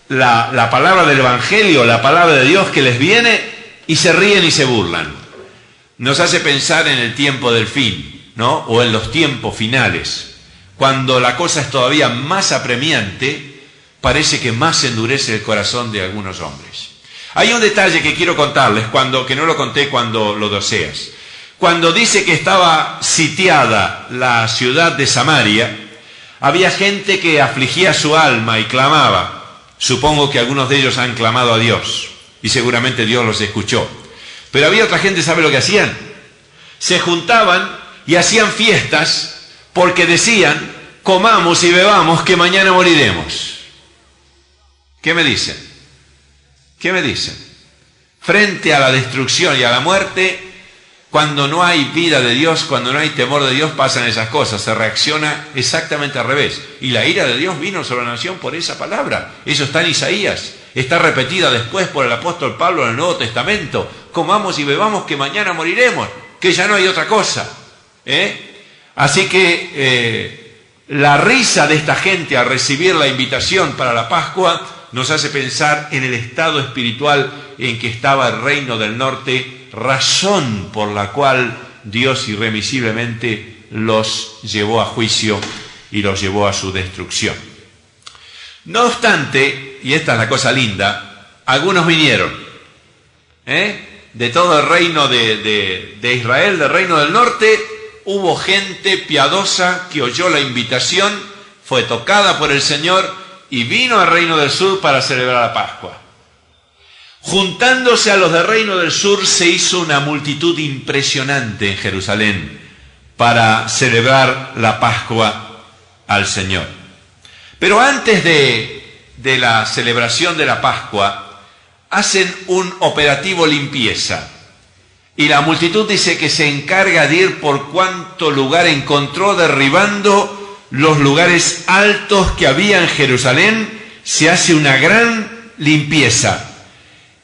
la palabra del Evangelio, la palabra de Dios que les viene, y se ríen y se burlan. Nos hace pensar en el tiempo del fin, ¿no? O en los tiempos finales. Cuando la cosa es todavía más apremiante, parece que más se endurece el corazón de algunos hombres. Hay un detalle que quiero contarles, que no lo conté cuando lo de Oseas. Cuando dice que estaba sitiada la ciudad de Samaria, había gente que afligía su alma y clamaba. Supongo que algunos de ellos han clamado a Dios, y seguramente Dios los escuchó. Pero había otra gente, ¿sabe lo que hacían? Se juntaban y hacían fiestas porque decían, comamos y bebamos que mañana moriremos. ¿Qué me dicen? ¿Qué me dicen? Frente a la destrucción y a la muerte, cuando no hay vida de Dios, cuando no hay temor de Dios, pasan esas cosas. Se reacciona exactamente al revés. Y la ira de Dios vino sobre la nación por esa palabra. Eso está en Isaías. Está repetida después por el apóstol Pablo en el Nuevo Testamento. Comamos y bebamos que mañana moriremos, que ya no hay otra cosa. Así que la risa de esta gente al recibir la invitación para la Pascua nos hace pensar en el estado espiritual en que estaba el reino del norte, razón por la cual Dios irremisiblemente los llevó a juicio y los llevó a su destrucción. No obstante, y esta es la cosa linda, algunos vinieron, de todo el reino de Israel, del reino del norte, hubo gente piadosa que oyó la invitación, fue tocada por el Señor y vino al reino del sur para celebrar la Pascua. Juntándose a los del reino del sur se hizo una multitud impresionante en Jerusalén para celebrar la Pascua al Señor. Pero antes de la celebración de la Pascua, hacen un operativo limpieza. Y la multitud dice que se encarga de ir por cuanto lugar encontró, derribando los lugares altos que había en Jerusalén. Se hace una gran limpieza.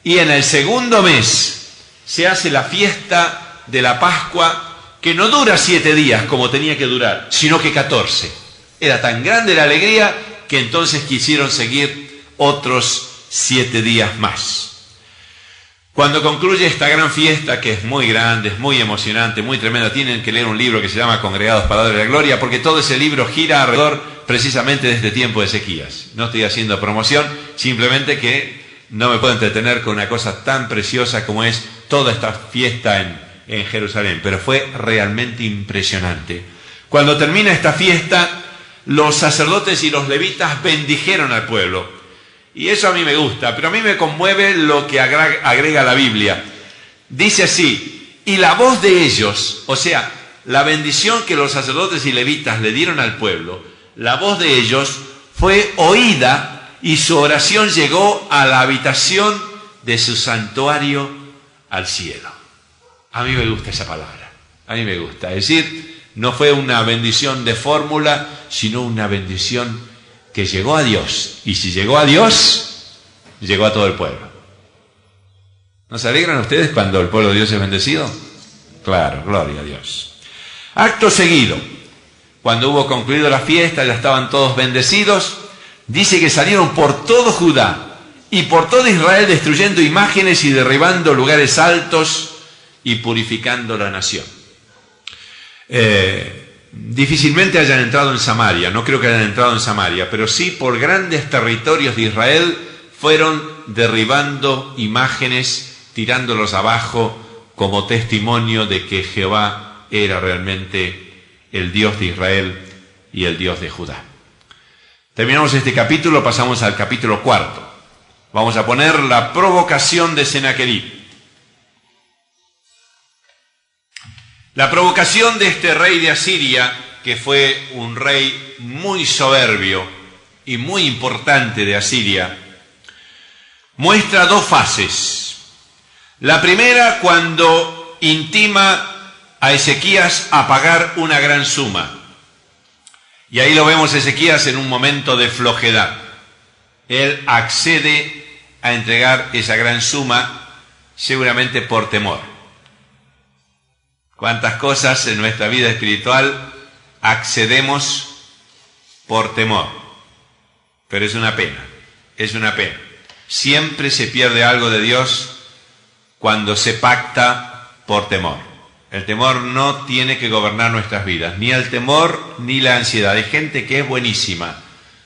Y en el segundo mes se hace la fiesta de la Pascua, que no dura 7 días como tenía que durar, sino que 14. Era tan grande la alegría que entonces quisieron seguir otros 7 días más. Cuando concluye esta gran fiesta, que es muy grande, es muy emocionante, muy tremenda, tienen que leer un libro que se llama Congregados para darle la gloria, porque todo ese libro gira alrededor precisamente de este tiempo de sequías. No estoy haciendo promoción, simplemente que no me puedo entretener con una cosa tan preciosa como es toda esta fiesta en Jerusalén, pero fue realmente impresionante. Cuando termina esta fiesta, los sacerdotes y los levitas bendijeron al pueblo. Y eso a mí me gusta, pero a mí me conmueve lo que agrega la Biblia. Dice así, y la voz de ellos, o sea, la bendición que los sacerdotes y levitas le dieron al pueblo, la voz de ellos fue oída y su oración llegó a la habitación de su santuario al cielo. A mí me gusta esa palabra, a mí me gusta. Es decir, no fue una bendición de fórmula, sino una bendición que llegó a Dios. Y si llegó a Dios, llegó a todo el pueblo. ¿No se alegran ustedes cuando el pueblo de Dios es bendecido? Claro, gloria a Dios. Acto seguido, cuando hubo concluido la fiesta, ya estaban todos bendecidos, dice que salieron por todo Judá y por todo Israel destruyendo imágenes y derribando lugares altos y purificando la nación. Difícilmente hayan entrado en Samaria, no creo que hayan entrado en Samaria, pero sí por grandes territorios de Israel fueron derribando imágenes, tirándolos abajo como testimonio de que Jehová era realmente el Dios de Israel y el Dios de Judá. Terminamos este capítulo, pasamos al capítulo 4. Vamos a poner la provocación de Senaquerib. La provocación de este rey de Asiria, que fue un rey muy soberbio y muy importante de Asiria, muestra dos fases. La primera, cuando intima a Ezequías a pagar una gran suma. Y ahí lo vemos Ezequías en un momento de flojedad. Él accede a entregar esa gran suma, seguramente por temor. ¿Cuántas cosas en nuestra vida espiritual accedemos por temor? Pero es una pena, es una pena. Siempre se pierde algo de Dios cuando se pacta por temor. El temor no tiene que gobernar nuestras vidas, ni el temor ni la ansiedad. Hay gente que es buenísima,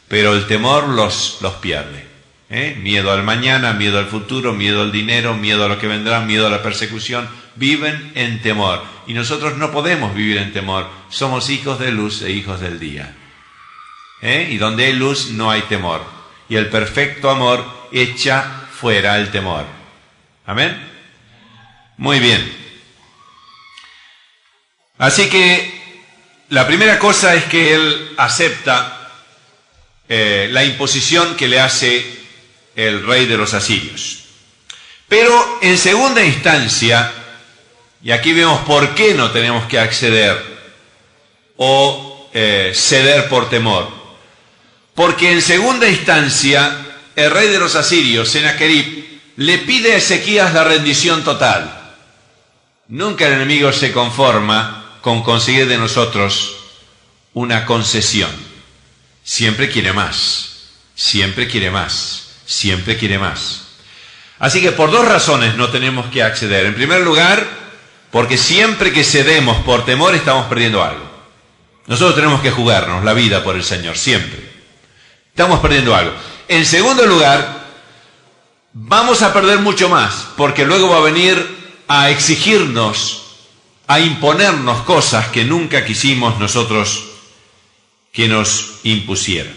pero el temor los pierde. Miedo al mañana, miedo al futuro, miedo al dinero, miedo a lo que vendrá, miedo a la persecución. Viven en temor. Y nosotros no podemos vivir en temor. Somos hijos de luz e hijos del día. Y donde hay luz no hay temor. Y el perfecto amor echa fuera el temor. ¿Amén? Muy bien. Así que la primera cosa es que él acepta la imposición que le hace el rey de los asirios. Pero en segunda instancia, y aquí vemos por qué no tenemos que acceder o ceder por temor. Porque en segunda instancia, el rey de los asirios, Sennacherib, le pide a Ezequías la rendición total. Nunca el enemigo se conforma con conseguir de nosotros una concesión. Siempre quiere más, siempre quiere más, siempre quiere más. Así que por dos razones no tenemos que acceder. En primer lugar, porque siempre que cedemos por temor estamos perdiendo algo. Nosotros tenemos que jugarnos la vida por el Señor, siempre. Estamos perdiendo algo. En segundo lugar, vamos a perder mucho más, porque luego va a venir a exigirnos, a imponernos cosas que nunca quisimos nosotros que nos impusieran.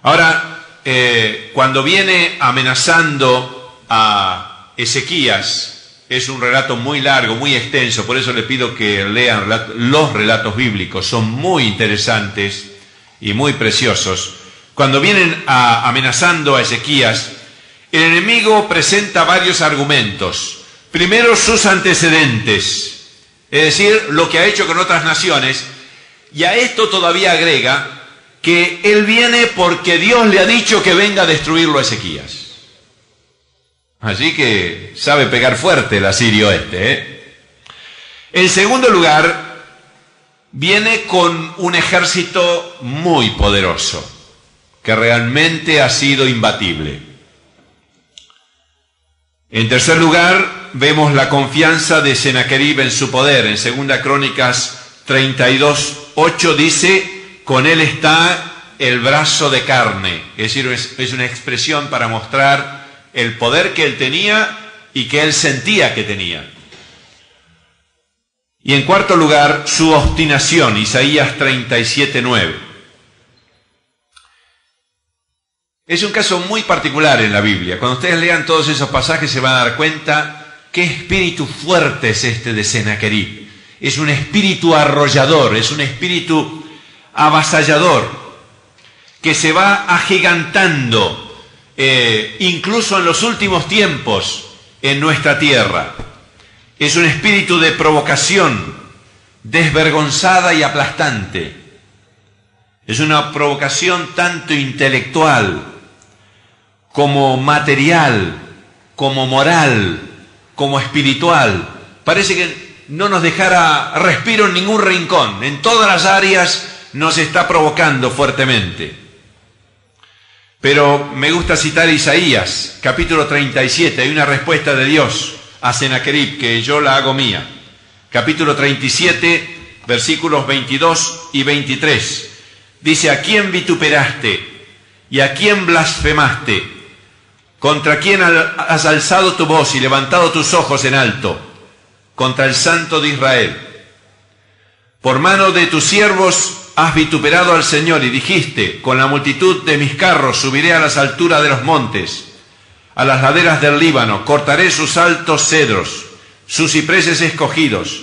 Ahora, cuando viene amenazando a Ezequías, es un relato muy largo, muy extenso, por eso le pido que lean los relatos bíblicos, son muy interesantes y muy preciosos. Cuando vienen amenazando a Ezequías, el enemigo presenta varios argumentos. Primero, sus antecedentes, es decir, lo que ha hecho con otras naciones, y a esto todavía agrega que él viene porque Dios le ha dicho que venga a destruirlo a Ezequías. Así que sabe pegar fuerte el asirio este. En segundo lugar, viene con un ejército muy poderoso, que realmente ha sido imbatible. En tercer lugar, vemos la confianza de Sennacherib en su poder. En 2 Crónicas 32:8 dice, con él está el brazo de carne. Es decir, es una expresión para mostrar el poder que él tenía y que él sentía que tenía. Y en cuarto lugar, su obstinación. Isaías 37:9. Es un caso muy particular en la Biblia. Cuando ustedes lean todos esos pasajes se van a dar cuenta qué espíritu fuerte es este de Sennacherib. Es un espíritu arrollador, es un espíritu avasallador, que se va agigantando, incluso en los últimos tiempos, en nuestra tierra. Es un espíritu de provocación, desvergonzada y aplastante. Es una provocación tanto intelectual, como material, como moral, como espiritual. Parece que no nos dejara respiro en ningún rincón. En todas las áreas nos está provocando fuertemente. Pero me gusta citar Isaías, capítulo 37. Hay una respuesta de Dios a Sennacherib que yo la hago mía. Capítulo 37, versículos 22 y 23. Dice, ¿a quién vituperaste y a quién blasfemaste? ¿Contra quién has alzado tu voz y levantado tus ojos en alto? Contra el Santo de Israel. Por mano de tus siervos has vituperado al Señor y dijiste, con la multitud de mis carros subiré a las alturas de los montes, a las laderas del Líbano, cortaré sus altos cedros, sus cipreses escogidos,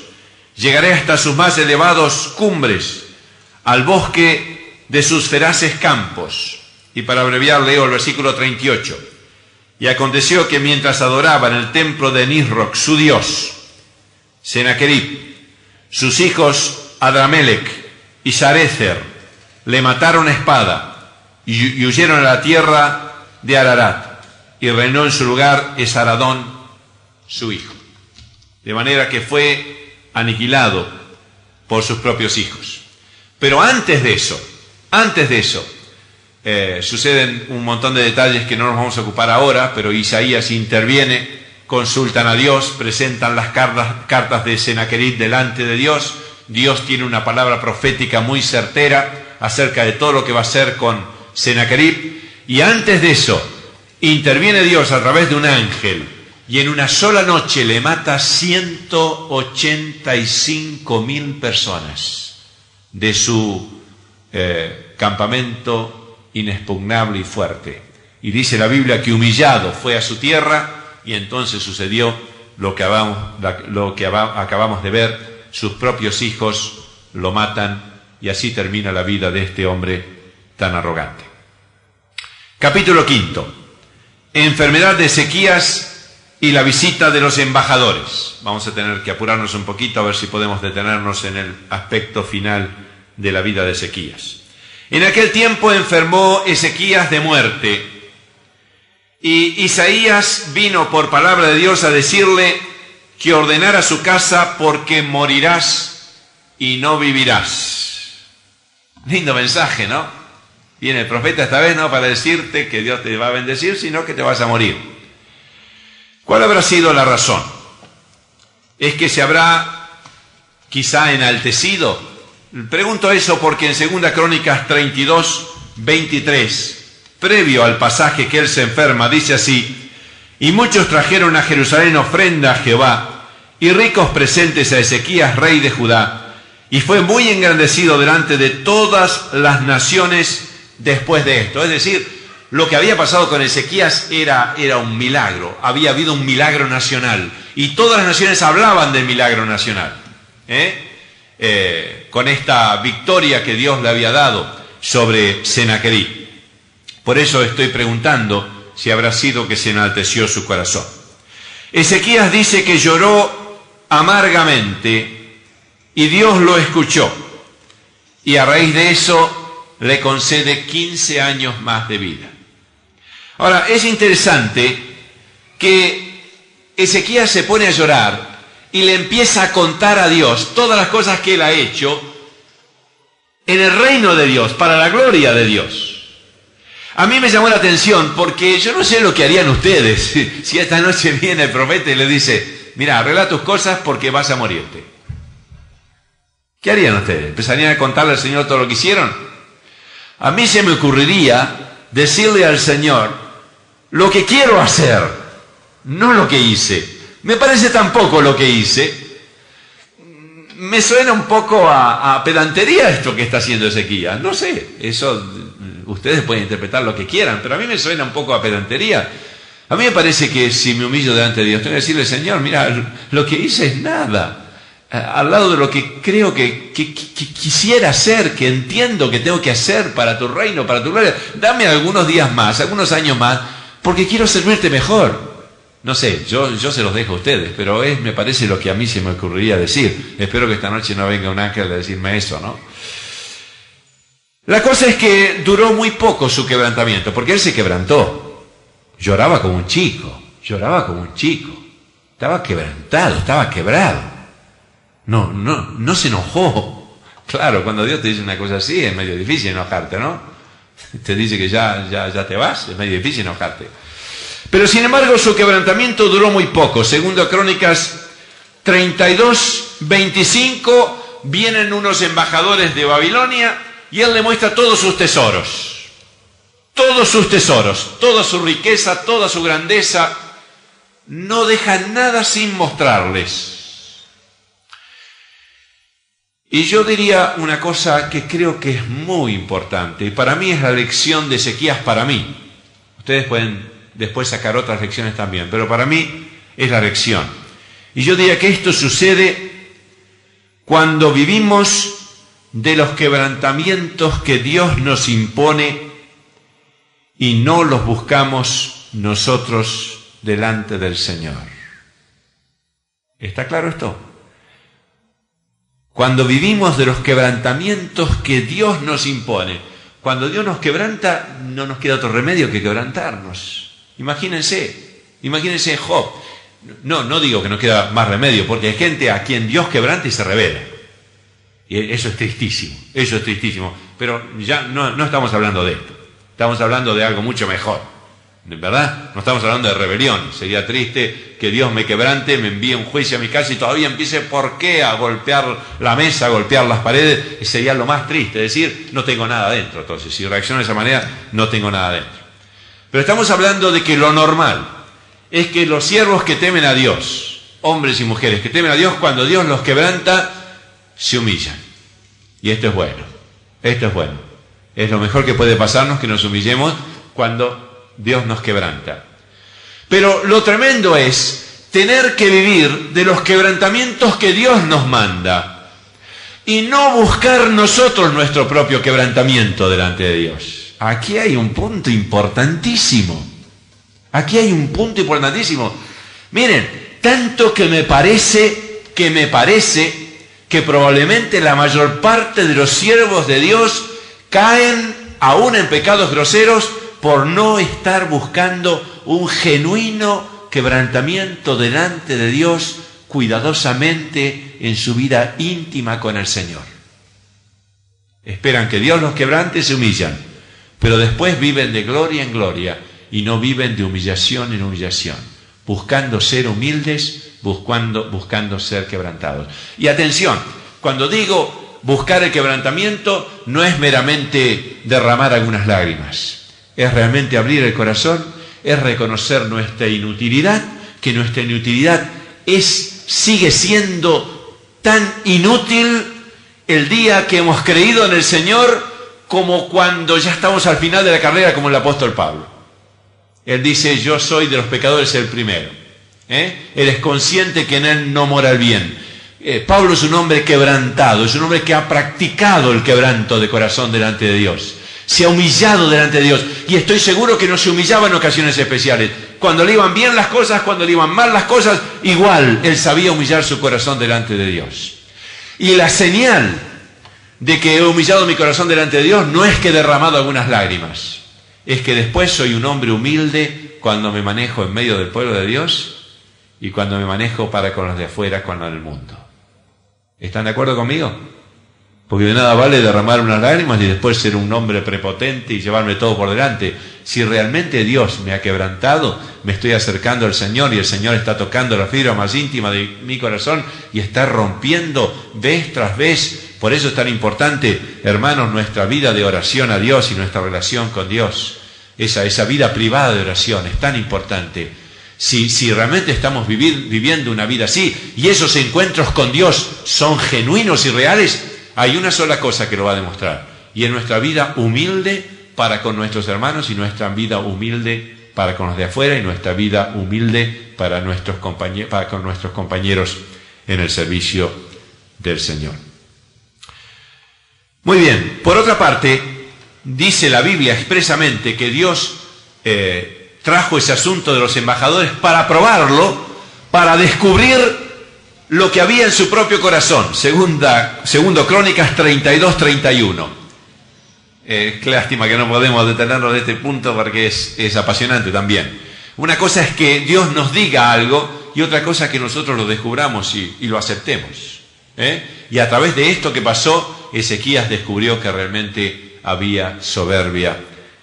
llegaré hasta sus más elevados cumbres, al bosque de sus feraces campos. Y para abreviar leo el versículo 38. Y aconteció que mientras adoraba en el templo de Nisroch, su dios, Sennacherib, sus hijos Adramelech y Sarecer le mataron a espada y huyeron a la tierra de Ararat, y reinó en su lugar Esaradón, su hijo. De manera que fue aniquilado por sus propios hijos. Pero antes de eso, suceden un montón de detalles que no nos vamos a ocupar ahora, pero Isaías interviene, consultan a Dios, presentan las cartas de Sennacherib delante de Dios. Dios tiene una palabra profética muy certera acerca de todo lo que va a hacer con Sennacherib. Y antes de eso, interviene Dios a través de un ángel, y en una sola noche le mata 185.000 personas de su campamento inexpugnable y fuerte. Y dice la Biblia que humillado fue a su tierra, y entonces sucedió lo que acabamos de ver. Sus propios hijos lo matan, y así termina la vida de este hombre tan arrogante. Capítulo 5. Enfermedad de Ezequías y la visita de los embajadores. Vamos a tener que apurarnos un poquito a ver si podemos detenernos en el aspecto final de la vida de Ezequías. En aquel tiempo enfermó Ezequías de muerte, y Isaías vino por palabra de Dios a decirle que ordenara su casa, porque morirás y no vivirás. Lindo mensaje, ¿no? Viene el profeta esta vez no para decirte que Dios te va a bendecir, sino que te vas a morir. ¿Cuál habrá sido la razón? ¿Es que se habrá quizá enaltecido? Pregunto eso porque en 2 Crónicas 32, 23, previo al pasaje que él se enferma, dice así: y muchos trajeron a Jerusalén ofrenda a Jehová y ricos presentes a Ezequías, rey de Judá, y fue muy engrandecido delante de todas las naciones después de esto. Es decir, lo que había pasado con Ezequías era un milagro. Había habido un milagro nacional, y todas las naciones hablaban del milagro nacional, con esta victoria que Dios le había dado sobre Sennacherib. Por eso estoy preguntando si habrá sido que se enalteció su corazón. Ezequías dice que lloró amargamente y Dios lo escuchó, y a raíz de eso le concede 15 años más de vida. Ahora, es interesante que Ezequías se pone a llorar y le empieza a contar a Dios todas las cosas que él ha hecho en el reino de Dios, para la gloria de Dios. A mí me llamó la atención porque yo no sé lo que harían ustedes si esta noche viene el profeta y le dice: mira, arregla tus cosas porque vas a morirte. ¿Qué harían ustedes? ¿Empezarían a contarle al Señor todo lo que hicieron? A mí se me ocurriría decirle al Señor lo que quiero hacer, no lo que hice. Me parece tampoco lo que hice. Me suena un poco a pedantería esto que está haciendo Ezequías. No sé, eso ustedes pueden interpretar lo que quieran, pero a mí me suena un poco a pedantería. A mí me parece que si me humillo delante de Dios, tengo que decirle: Señor, mira, lo que hice es nada al lado de lo que creo que quisiera hacer, que entiendo que tengo que hacer para tu reino, para tu gloria. Dame algunos días más, algunos años más, porque quiero servirte mejor. No sé, yo se los dejo a ustedes, pero me parece lo que a mí se me ocurriría decir. Espero que esta noche no venga un ángel a decirme eso, ¿no? La cosa es que duró muy poco su quebrantamiento, porque él se quebrantó. Lloraba como un chico, estaba quebrantado, estaba quebrado. No se enojó. Claro, cuando Dios te dice una cosa así es medio difícil enojarte, ¿no? Te dice que ya te vas, es medio difícil enojarte. Pero sin embargo su quebrantamiento duró muy poco. 2 Crónicas 32, 25, vienen unos embajadores de Babilonia y él le muestra todos sus tesoros, toda su riqueza, toda su grandeza. No deja nada sin mostrarles. Y yo diría una cosa que creo que es muy importante, y para mí es la lección de Ezequías para mí. Ustedes pueden después sacar otras lecciones también, pero para mí es la lección. Y yo diría que esto sucede cuando vivimos de los quebrantamientos que Dios nos impone y no los buscamos nosotros delante del Señor. ¿Está claro esto? Cuando vivimos de los quebrantamientos que Dios nos impone, cuando Dios nos quebranta, no nos queda otro remedio que quebrantarnos. Imagínense Job. No digo que no queda más remedio, porque hay gente a quien Dios quebranta y se revela. Y eso es tristísimo. Pero ya no estamos hablando de esto. Estamos hablando de algo mucho mejor. ¿Verdad? No estamos hablando de rebelión. Sería triste que Dios me quebrante, me envíe un juicio a mi casa y todavía empiece, ¿por qué?, a golpear la mesa, a golpear las paredes. Y sería lo más triste, es decir, no tengo nada adentro. Entonces, si reacciono de esa manera, no tengo nada adentro. Pero estamos hablando de que lo normal es que los siervos que temen a Dios, hombres y mujeres que temen a Dios, cuando Dios los quebranta, se humillan. Y esto es bueno. Es lo mejor que puede pasarnos, que nos humillemos cuando Dios nos quebranta. Pero lo tremendo es tener que vivir de los quebrantamientos que Dios nos manda y no buscar nosotros nuestro propio quebrantamiento delante de Dios. Aquí hay un punto importantísimo. Miren, tanto que me parece que probablemente la mayor parte de los siervos de Dios caen aún en pecados groseros por no estar buscando un genuino quebrantamiento delante de Dios cuidadosamente en su vida íntima con el Señor. Esperan que Dios los quebrante y se humillan, pero después viven de gloria en gloria y no viven de humillación en humillación, buscando ser humildes, buscando ser quebrantados. Y atención, cuando digo buscar el quebrantamiento, no es meramente derramar algunas lágrimas. Es realmente abrir el corazón, es reconocer nuestra inutilidad, que nuestra inutilidad sigue siendo tan inútil el día que hemos creído en el Señor como cuando ya estamos al final de la carrera, como el apóstol Pablo. Él dice, yo soy de los pecadores el primero. Él es consciente que en él no mora el bien. Pablo es un hombre quebrantado, es un hombre que ha practicado el quebranto de corazón delante de Dios. Se ha humillado delante de Dios, y estoy seguro que no se humillaba en ocasiones especiales. Cuando le iban bien las cosas, cuando le iban mal las cosas, igual él sabía humillar su corazón delante de Dios. Y la señal de que he humillado mi corazón delante de Dios no es que he derramado algunas lágrimas, es que después soy un hombre humilde cuando me manejo en medio del pueblo de Dios y cuando me manejo para con los de afuera, con el mundo. ¿Están de acuerdo conmigo? Porque de nada vale derramar unas lágrimas y después ser un hombre prepotente y llevarme todo por delante. Si realmente Dios me ha quebrantado, me estoy acercando al Señor y el Señor está tocando la fibra más íntima de mi corazón y está rompiendo vez tras vez. Por eso es tan importante, hermanos, nuestra vida de oración a Dios y nuestra relación con Dios. Esa vida privada de oración es tan importante. Si realmente estamos viviendo una vida así y esos encuentros con Dios son genuinos y reales, hay una sola cosa que lo va a demostrar, y es nuestra vida humilde para con nuestros hermanos y nuestra vida humilde para con los de afuera y nuestra vida humilde para con nuestros compañeros en el servicio del Señor. Muy bien, por otra parte, dice la Biblia expresamente que Dios trajo ese asunto de los embajadores para probarlo, para descubrir lo que había en su propio corazón. Segundo Crónicas 32-31. Qué lástima que no podemos detenernos de este punto porque es apasionante también. Una cosa es que Dios nos diga algo y otra cosa es que nosotros lo descubramos y lo aceptemos. Y a través de esto que pasó, Ezequías descubrió que realmente había soberbia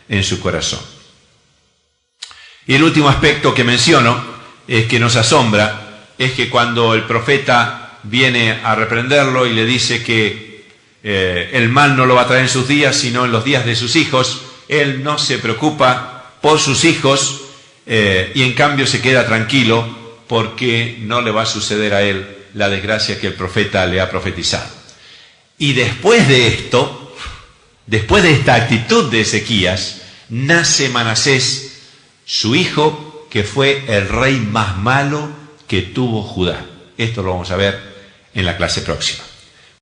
en su corazón. Y el último aspecto que menciono es que nos asombra, es que cuando el profeta viene a reprenderlo y le dice que el mal no lo va a traer en sus días, sino en los días de sus hijos, él no se preocupa por sus hijos y en cambio se queda tranquilo porque no le va a suceder a él la desgracia que el profeta le ha profetizado. Y después de esto, después de esta actitud de Ezequías, nace Manasés, su hijo, que fue el rey más malo que tuvo Judá. Esto lo vamos a ver en la clase próxima.